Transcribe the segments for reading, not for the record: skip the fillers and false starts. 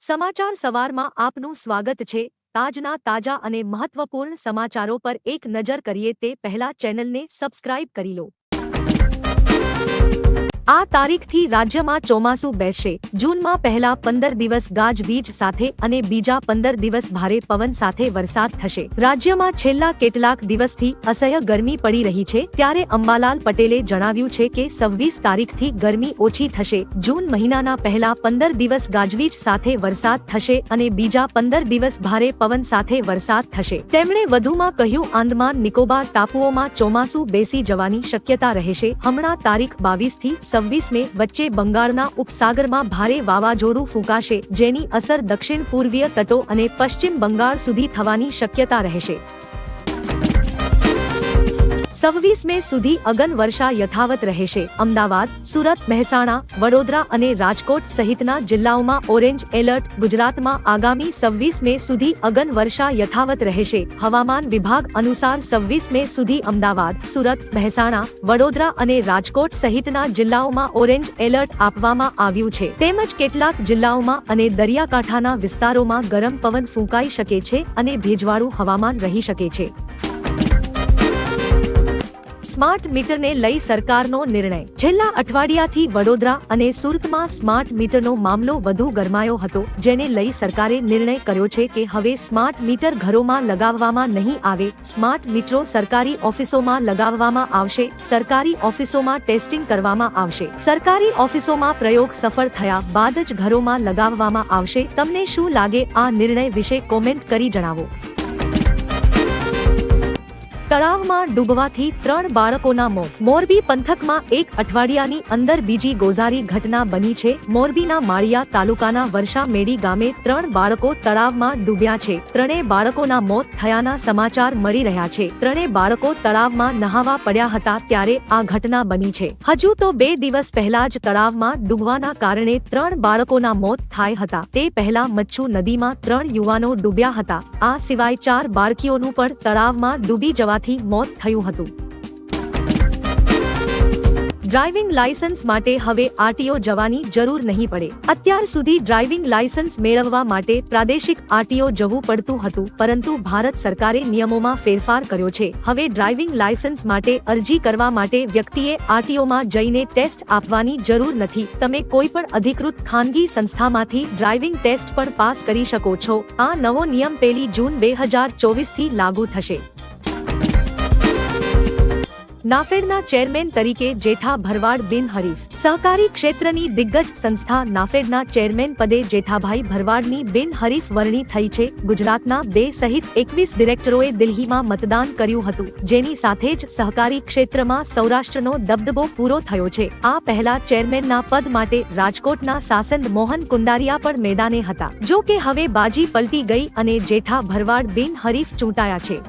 સમાચાર સવારમાં આપનું સ્વાગત છે। તાજના તાજા અને મહત્વપૂર્ણ સમાચારો પર એક નજર કરીએ તે પહેલા ચેનલને સબસ્ક્રાઇબ કરી લો। આ તારીખથી રાજ્યમાં ચોમાસું બેસશે। જૂનમાં પહેલા 15 દિવસ ગાજવીજ સાથે અને બીજા 15 દિવસ ભારે પવન સાથે વરસાદ થશે। રાજ્યમાં છેલ્લા કેટલાક દિવસથી અસહ્ય ગરમી પડી રહી છે, ત્યારે અંબાલાલ પટેલે જણાવ્યું છે કે 26 તારીખથી ગરમી ઓછી થશે। જૂન મહિનાના પહેલા 15 દિવસ ગાજવીજ સાથે વરસાદ થશે અને બીજા 15 દિવસ ભારે પવન સાથે વરસાદ થશે। તેમણે વધુમાં કહ્યું, આંદમાન નિકોબાર ટાપુઓમાં ચોમાસું બેસી જવાની શક્યતા રહેશે। હમણાં તારીખ 22 થી 26 મે વચ્ચે બંગાળના ઉપસાગરમાં ભારે વાવાઝોડું ફૂંકાશે, જેની અસર દક્ષિણ પૂર્વીય તટો અને પશ્ચિમ બંગાળ સુધી થવાની શક્યતા રહેશે। 26 મે સુધી અગન વર્ષા યથાવત રહેશે। અમદાવાદ, સુરત, મહેસાણા, વડોદરા અને રાજકોટ સહિતના જિલ્લાઓમાં ઓરેન્જ એલર્ટ। ગુજરાતમાં આગામી 26 મે સુધી અગન વર્ષા યથાવત રહેશે। હવામાન વિભાગ અનુસાર 26 મે સુધી અમદાવાદ, સુરત, મહેસાણા, વડોદરા અને રાજકોટ સહિતના જિલ્લાઓમાં ઓરેન્જ એલર્ટ આપવામાં આવ્યું છે। તેમજ કેટલાક જિલ્લાઓમાં અને દરિયાકાંઠાના વિસ્તારોમાં ગરમ પવન ફૂંકાઈ શકે છે અને ભેજવાળું હવામાન રહી શકે છે। સ્માર્ટ મીટરને લઈ સરકારનો નિર્ણય। છેલ્લા અઠવાડિયાથી વડોદરા અને સુરતમાં સ્માર્ટ મીટરનો મામલો વધુ ગરમાયો હતો, જેને લઈ સરકારે નિર્ણય કર્યો છે કે હવે સ્માર્ટ મીટર ઘરોમાં લગાવવામાં નહીં આવે। સ્માર્ટ મીટરો સરકારી ઓફિસોમાં લગાવવામાં આવશે। સરકારી ઓફિસોમાં ટેસ્ટિંગ કરવામાં આવશે। સરકારી ઓફિસોમાં પ્રયોગ સફળ થયા બાદ જ ઘરોમાં લગાવવામાં આવશે। તમને શું લાગે આ નિર્ણય વિશે કોમેન્ટ કરી જણાવો। તળાવમાં ડૂબવાથી 3 બાળકોના મોત। મોરબી પંથકમાં એક અઠવાડિયાની અંદર બીજી ગોઝારી ઘટના બની છે। મોરબીના માળિયા તાલુકાના વર્ષામેડી ગામે 3 બાળકો તળાવમાં ડૂબ્યા છે। ત્રણેય બાળકોના મોત થયાના સમાચાર મળી રહ્યા છે। ત્રણેય બાળકો તળાવમાં નહાવા પડ્યા હતા ત્યારે આ ઘટના બની છે। હજુ તો 2 દિવસ પહેલા જ તળાવમાં ડૂબવાના કારણે 3 બાળકોના મોત થયા હતા। તે પહેલા મચ્છુ નદીમાં 3 યુવાનો ડૂબ્યા હતા। આ સિવાય 4 બાળકીઓનું પણ તળાવમાં ડૂબી જવા મોત થયું હતું। ડ્રાઇવિંગ લાયસન્સ માટે હવે આરટીઓ જવાની જરૂર નહીં પડે। અત્યાર સુધી ડ્રાઇવિંગ લાયસન્સ મેળવવા માટે પ્રાદેશિક આરટીઓ જવું પડતું હતું, પરંતુ ભારત સરકારે નિયમોમાં ફેરફાર કર્યો છે। હવે ડ્રાઇવિંગ લાયસન્સ માટે અરજી કરવા માટે વ્યક્તિએ આરટીઓમાં જઈને ટેસ્ટ આપવાની જરૂર નથી। તમે કોઈ પણ અધિકૃત ખાનગી સંસ્થામાંથી ડ્રાઇવિંગ ટેસ્ટ પણ પાસ કરી શકો છો। આ નવો નિયમ 1 જૂન 2024 થી લાગુ થશે। નાફેડના ચેરમેન તરીકે જેઠા ભરવાડ બિનહરીફ। સહકારી ક્ષેત્રની દિગ્ગજ સંસ્થા નાફેડના ચેરમેન પદે જેઠાભાઈ ભરવાડની બિનહરીફ વરણી થઈ છે। ગુજરાતના 2 સહિત 21 ડિરેક્ટરોએ દિલ્હીમાં મતદાન કર્યું હતું, જેની સાથે જ સહકારી ક્ષેત્રમાં સૌરાષ્ટ્રનો દબદબો પૂરો થયો છે। આ પહેલા ચેરમેનના પદ માટે રાજકોટના સાસંદ મોહન કુંડારિયા પણ મેદાને હતા। જો કે હવે બાજી પલટી ગઈ અને જેઠા ભરવાડ બિનહરીફ ચૂંટાયા છે।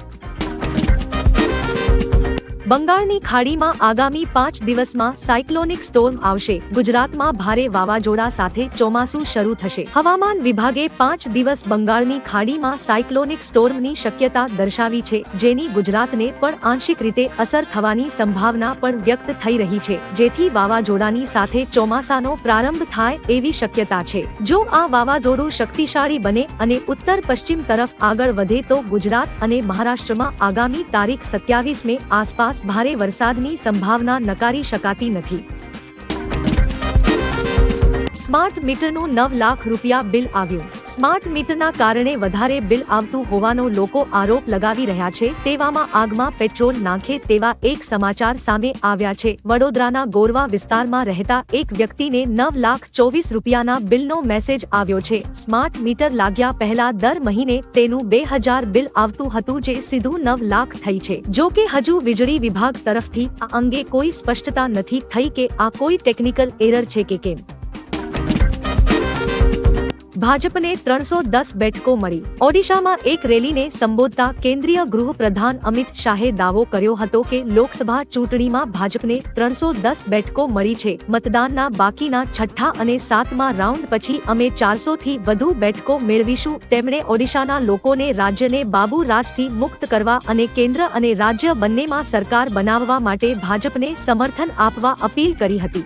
બંગાળની ખાડીમાં આગામી 5 દિવસમાં સાયક્લોનિક સ્ટોર્મ આવશે। ગુજરાતમાં ભારે વાવાઝોડા સાથે ચોમાસું શરૂ થશે। હવામાન વિભાગે 5 દિવસ બંગાળની ખાડીમાં સાયક્લોનિક સ્ટોર્મની શક્યતા દર્શાવી છે, જેની ગુજરાતને પણ આંશિક રીતે અસર થવાની સંભાવના પણ વ્યક્ત થઈ રહી છે, જેથી વાવાઝોડાની સાથે ચોમાસાનો પ્રારંભ થાય એવી શક્યતા છે। જો આ વાવાઝોડું શક્તિશાળી બને અને ઉત્તર પશ્ચિમ તરફ આગળ વધે તો ગુજરાત અને મહારાષ્ટ્રમાં આગામી તારીખ 27 મે આસપાસ ભારે વરસાદની સંભાવના નકારી શકાતી નથી। સ્માર્ટ મીટરનું 9 લાખ રૂપિયા બિલ આવ્યું। સ્માર્ટ મીટરના કારણે વધારે બિલ આવતું હોવાનો લોકો આરોપ લગાવી રહ્યા છે। તેવામાં આગમાં પેટ્રોલ નાખે તેવા એક સમાચાર સામે આવ્યા છે। વડોદરાના ગોરવા વિસ્તારમાં રહેતા એક વ્યક્તિને 9 લાખ 24 રૂપિયાના બિલનો મેસેજ આવ્યો છે। સ્માર્ટ મીટર લાગ્યા પહેલા દર મહિને તેનું 2000 બિલ આવતું હતું, જે સીધું 9 લાખ થઈ છે। જો કે હજુ વીજળી વિભાગ તરફથી આ અંગે કોઈ સ્પષ્ટતા નથી થઈ કે આ કોઈ ટેકનિકલ એરર છે કે કેમ। ભાજપને 310 બેઠકો મળી। ઓડિશામાં એક રેલીને સંબોધતા કેન્દ્રીય ગૃહપ્રધાન અમિત શાહે દાવો કર્યો હતો કે લોકસભા ચૂંટણીમાં ભાજપને 310 બેઠકો મળી છે। મતદાનના બાકીના 6ઠ્ઠા અને 7મા રાઉન્ડ પછી અમે 400 થી વધુ બેઠકો મેળવીશું। તેમણે ઓડિશાના લોકોને રાજ્યને બાબુ રાજથી મુક્ત કરવા અને કેન્દ્ર અને રાજ્ય બંનેમાં સરકાર બનાવવા માટે ભાજપને સમર્થન આપવા અપીલ કરી હતી।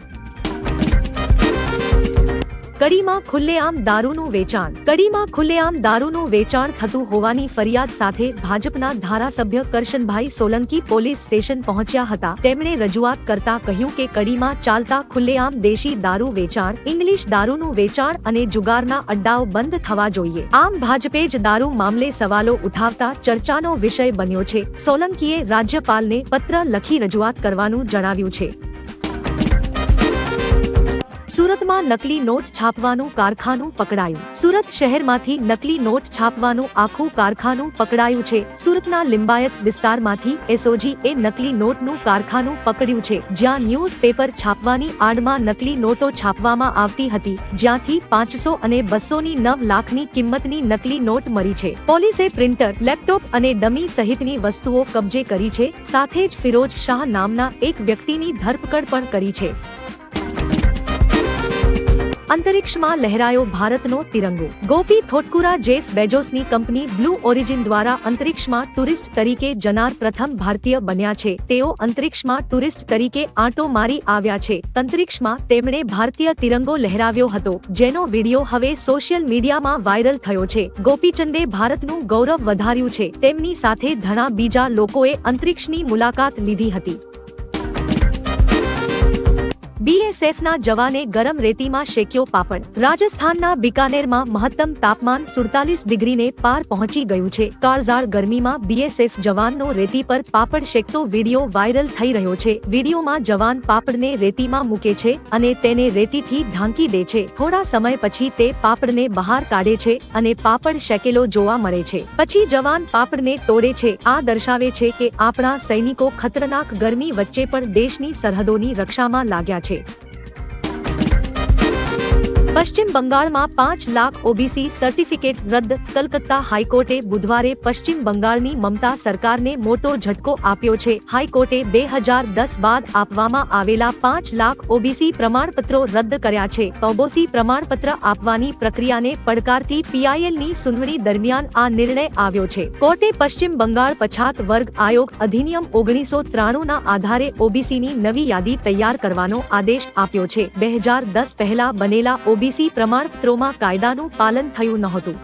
કડીમાં ખુલ્લેઆમ દારૂનું વેચાણ. કડીમાં ખુલ્લેઆમ દારૂનું વેચાણ થતું હોવાની ફરિયાદ સાથે ભાજપના ધારાસભ્ય કરશનભાઈ સોલંકી પોલીસ સ્ટેશન પહોંચ્યા હતા. તેમણે રજૂઆત કરતા કહ્યું કે કડીમાં ચાલતા ખુલ્લેઆમ દેશી દારૂ વેચાણ, ઇંગ્લિશ દારૂનું વેચાણ અને જુગારના અડ્ડાઓ બંધ થવા જોઈએ. આમ ભાજપે જ દારૂ મામલે સવાલો ઉઠાવતા ચર્ચાનો વિષય બન્યો છે. સોલંકીએ રાજ્યપાલને પત્ર લખી રજૂઆત કરવાનું જણાવ્યું છે. સુરતમાં નકલી નોટ છાપવાનું કારખાનું પકડાયું. સુરત શહેરમાંથી નકલી નોટ છાપવાનું આખું કારખાનું પકડાયું છે. સુરતના લિંબાયત વિસ્તારમાંથી એસઓજી એ નકલી નોટનું કારખાનું પકડ્યું છે, જ્યાં ન્યૂઝપેપર છાપવાની આડમાં નકલી નોટો છાપવામાં આવતી હતી, જ્યાંથી 500 અને 200ની 9 લાખની કિંમતની નકલી નોટ મળી છે. પોલીસે પ્રિન્ટર, લેપટોપ અને ડમી સહિતની વસ્તુઓ કબજે કરી છે. સાથે જ ફિરોજ શાહ નામના એક વ્યક્તિની ધરપકડ પણ કરી છે. અંતરિક્ષમાં લહેરાયો ભારતનો તિરંગો. ગોપી થોટકુરા જેફ બેજોસની કંપની બ્લુ ઓરિજિન દ્વારા અંતરિક્ષમાં ટુરિસ્ટ તરીકે જનાર પ્રથમ ભારતીય બન્યા છે. તેઓ અંતરિક્ષમાં ટુરિસ્ટ તરીકે આંટો મારી આવ્યા છે. અંતરિક્ષમાં તેમણે ભારતીય તિરંગો લહેરાવ્યો હતો, જેનો વિડીયો હવે સોશિયલ મીડિયામાં વાયરલ થયો છે. ગોપીચંદે ભારતનું ગૌરવ વધાર્યું છે. તેમની સાથે ઘણા બીજા લોકોએ અંતરિક્ષની મુલાકાત લીધી હતી. બીએસએફના જવાને ગરમ રેતીમાં શેક્યો પાપડ. રાજસ્થાનના બિકાનેરમાં મહત્તમ તાપમાન 47 ડિગ્રીને પાર પહોંચી ગયું છે. કાળઝાળ ગરમીમાં બીએસએફ જવાનનો રેતી પર પાપડ શેકતો વિડીયો વાયરલ થઈ રહ્યો છે. વિડીયોમાં જવાન પાપડને રેતીમાં મૂકે છે અને તેને રેતીથી ઢાંકી દે છે. થોડા સમય પછી તે પાપડને બહાર કાઢે છે અને પાપડ શેકેલો જોવા મળે છે. પછી જવાન પાપડને તોડે છે. આ દર્શાવે છે કે આપણા સૈનિકો ખતરનાક ગરમી વચ્ચે પણ દેશની સરહદોની રક્ષામાં લાગ્યા છે. પશ્ચિમ બંગાળમાં 5 લાખ ઓબીસી સર્ટિફિકેટ રદ. કલકત્તા હાઈકોર્ટે બુધવારે પશ્ચિમ બંગાળની મમતા સરકારને મોટો ઝટકો આપ્યો છે. હાઈકોર્ટે 2010 બાદ આપવામાં આવેલા 5 લાખ ઓબીસી પ્રમાણપત્રો રદ કર્યા છે. ઓબીસી પ્રમાણપત્ર આપવાની પ્રક્રિયાને પડકારતી પીઆઈએલની સુનાવણી દરમિયાન આ નિર્ણય આવ્યો છે. કોર્ટે પશ્ચિમ બંગાળ પછાત વર્ગ આયોગ અધિનિયમ 1993ના આધારે ઓબીસીની નવી યાદી તૈયાર કરવાનો આદેશ આપ્યો છે. 2010 પહેલા બનેલા ઓબીસી પ્રમાણપત્રોમાં કાયદાનું પાલન થયું નહોતું.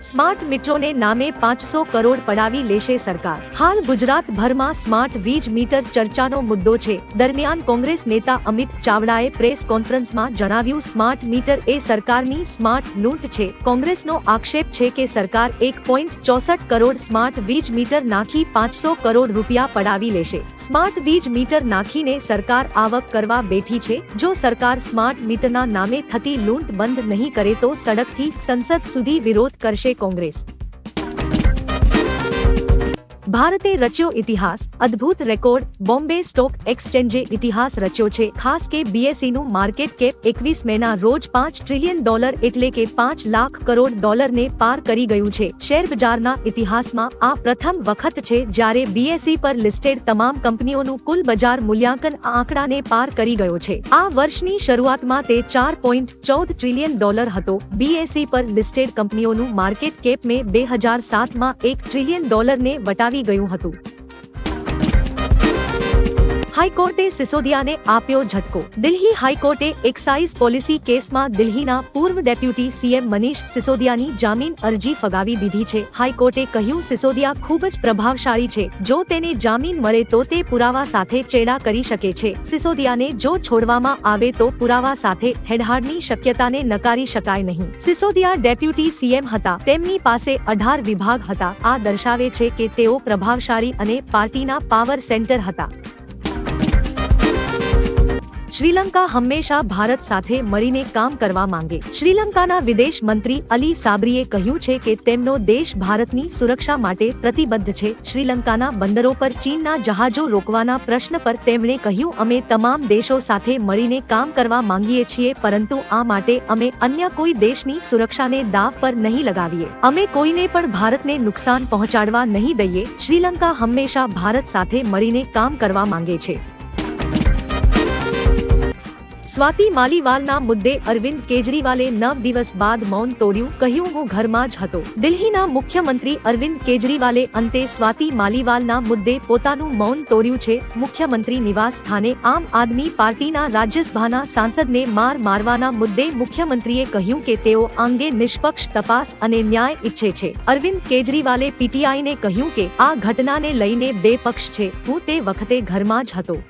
સ્માર્ટ મીટરોને નામે 500 કરોડ પડાવી લેશે સરકાર. હાલ ગુજરાતભરમાં સ્માર્ટ વીજ મીટર ચર્ચાનો મુદ્દો છે. દરમિયાન કોંગ્રેસ નેતા અમિત ચાવડાએ પ્રેસ કોન્ફરન્સમાં જણાવ્યું, સ્માર્ટ મીટર એ સરકારની સ્માર્ટ લૂંટ છે. કોંગ્રેસનો આક્ષેપ છે કે સરકાર 1.64 કરોડ સ્માર્ટ વીજ મીટર નાખી 500 કરોડ રૂપિયા પડાવી લેશે. સ્માર્ટ વીજ મીટર નાખીને સરકાર આવક કરવા બેઠી છે. જો સરકાર સ્માર્ટ મીટરના નામે થતી લૂંટ બંધ નહીં કરે તો સડકથી સંસદ સુધી વિરોધ કરશે કોંગ્રેસ. ભારતે રચ્યો ઇતિહાસ. અદ્ભુત રેકોર્ડ. બોમ્બે સ્ટોક એક્સચેન્જે ઇતિહાસ રચ્યો છે. ખાસ કે બીએસઈનું માર્કેટ કેપ 21 મેના રોજ $5 ટ્રિલિયન એટલે કે 5 લાખ કરોડ ડોલરને પાર કરી ગયું છે. શેરબજારના ઇતિહાસમાં આ પ્રથમ વખત છે જ્યારે બીએસઈ પર લિસ્ટેડ તમામ કંપનીઓનું કુલ બજાર મૂલ્યાંકન આ આંકડાને પાર કરી ગયો છે. આ વર્ષની શરૂઆતમાં તે $4.14 ટ્રિલિયન હતો. બીએસઈ પર લિસ્ટેડ કંપનીઓનું માર્કેટ કેપ મે 2007માં $1 ટ્રિલિયન ને વટાવી ગયું હતું. હાઈકોર્ટે સિસોદિયાને આપ્યો ઝટકો. દિલ્હી હાઈકોર્ટે એક્સાઇઝ પોલિસી કેસમાં દિલ્હીના પૂર્વ ડેપ્યુટી સીએમ મનીષ સિસોદિયાની જામીન અરજી ફગાવી દીધી છે. હાઈકોર્ટે કહ્યું, સિસોદિયા ખૂબ જ પ્રભાવશાળી છે. જો તેને જામીન મળે તો તે પુરાવા સાથે ચેડા કરી શકે છે. સિસોદિયાને જો છોડવામાં આવે તો પુરાવા સાથે હેડહાડની શક્યતાને નકારી શકાય નહીં. સિસોદિયા ડેપ્યુટી સીએમ હતા. તેમની પાસે 18 વિભાગ હતા. આ દર્શાવે છે કે તેઓ પ્રભાવશાળી અને પાર્ટીના પાવર સેન્ટર હતા. શ્રીલંકા હંમેશા ભારત સાથે મળીને કામ કરવા માંગે. શ્રીલંકાના વિદેશ મંત્રી અલી સાબરીએ કહ્યું છે કે તેમનો દેશ ભારતની સુરક્ષા માટે પ્રતિબદ્ધ છે. શ્રીલંકાના બંદરો પર ચીનના જહાજો રોકવાના પ્રશ્ન પર તેમણે કહ્યું, અમે તમામ દેશો સાથે મળીને કામ કરવા માંગીએ છીએ, પરંતુ આ માટે અમે અન્ય કોઈ દેશની સુરક્ષાને દાવ પર નહીં લગાવીએ. અમે કોઈને પણ ભારતને નુકસાન પહોંચાડવા નહીં દઈએ. શ્રીલંકા હંમેશા ભારત સાથે મળીને કામ કરવા માંગે છે. સ્વાતિ માલીવાલના મુદ્દે અરવિંદ કેજરીવાલે 9 દિવસ બાદ મૌન તોડ્યું, કહ્યું હું ઘરમાં જ હતો। દિલ્હીના મુખ્યમંત્રી અરવિંદ કેજરીવાલે અંતે સ્વાતિ માલીવાલના મુદ્દે પોતાનું મૌન તોડ્યું છે। મુખ્યમંત્રી નિવાસ સ્થાને આમ આદમી પાર્ટીના રાજ્યસભાના સાંસદને માર મારવાના મુદ્દે મુખ્યમંત્રીએ કહ્યું કે તેઓ અંગે નિષ્પક્ષ તપાસ અને ન્યાય ઈચ્છે છે। અરવિંદ કેજરીવાલે પીટીઆઈને કહ્યું કે આ ઘટનાને લઈને બે પક્ષ છે, હું તે વખતે ઘરમાં જ હતો।